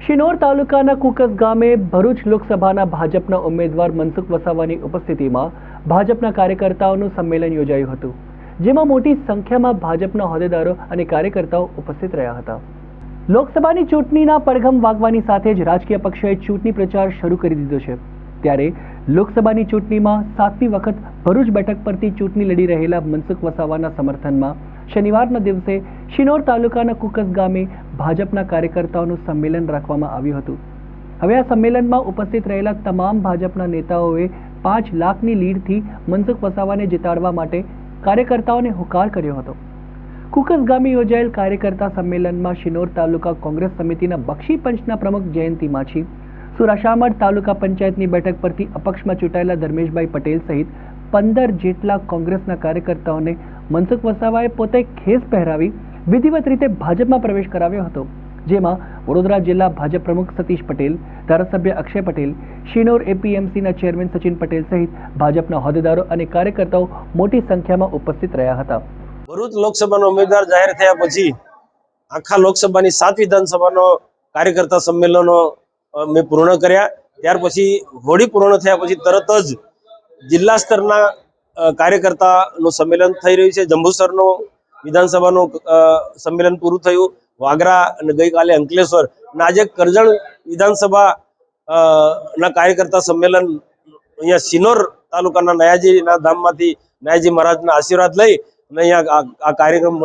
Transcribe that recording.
શિનોર તાલુકાના કુકસ ગામે ભરૂચ લોકસભાના ભાજપના ઉમેદવાર મનસુખ વસાવાની ઉપસ્થિતિમાં ભાજપના કાર્યકર્તાઓનું સંમેલન યોજાયું હતું, જેમાં મોટી સંખ્યામાં ભાજપના હોદ્દેદારો અને કાર્યકર્તાઓ ઉપસ્થિત રહ્યા હતા। લોકસભાની ચૂંટણીના પડઘમ વાગવાની સાથે જ રાજકીય પક્ષોએ ચૂંટણી પ્રચાર શરૂ કરી દીધો છે। ત્યારે લોકસભાની ચૂંટણીમાં 7મી વખત ભરૂચ બેઠક પરથી ચૂંટણી લડી રહેલા મનસુખ વસાવાના સમર્થનમાં શનિવારના દિવસે શિનોર તાલુકાના કુકસ ગામે ભાજપના કાર્યકર્તાઓનું સંમેલન રાખવામાં આવ્યું હતું। હવે આ સંમેલનમાં ઉપસ્થિત રહેલા તમામ ભાજપના નેતાઓએ 5 લાખની લીડથી મનસુખ વસાવાને જીતાડવા માટે કાર્યકર્તાઓને હુંકાર કર્યો હતો। કુકસ ગામે યોજાયેલ કાર્યકર્તા સંમેલનમાં શિનોર તાલુકા કોંગ્રેસ સમિતિના બક્ષી પંચના પ્રમુખ જયંતિ માછી, સુરાશામઠ તાલુકા પંચાયતની બેઠક પરથી અપક્ષમાં ચૂંટાયેલા ધર્મેશભાઈ પટેલ સહિત 15 જેટલા કોંગ્રેસના કાર્યકર્તાઓને મનસુખ વસાવાએ પોતે ખેસ પહેરાવી વિધિવત રીતે ભાજપમાં પ્રવેશ કરાવ્યો હતો, જેમાં વડોદરા જિલ્લા ભાજપ પ્રમુખ સતીશ પટેલ, ધારાસભ્ય અક્ષય પટેલ, શિનોર એપીએમસીના ચેરમેન સચિન પટેલ સહિત ભાજપના હોદ્દેદારો અને કાર્યકર્તાઓ મોટી સંખ્યામાં ઉપસ્થિત રહ્યા હતા। ભરૂચ લોકસભાનો ઉમેદવાર જાહેર થયા પછી આખા લોકસભાની 7 વિધાનસભાનો કાર્યકર્તા સંમેલનો મેં પૂર્ણ કર્યા। ત્યાર પછી હોળી પૂર્ણ થયા પછી તરત જ જિલ્લા સ્તરના કાર્યકર્તાનું સંમેલન થઈ રહ્યું છે। જંબુસરનું વિધાનસભાનું સંમેલન પૂરું થયું, વાગરા અને ગઈકાલે અંકલેશ્વર અને આજે કરજણ વિધાનસભા ના કાર્યકર્તા સંમેલન અહીંયા શિનોર તાલુકાના નયાજીના ધામમાંથી નયાજી મહારાજના આશીર્વાદ લઈ અને અહીંયા આ કાર્યક્રમ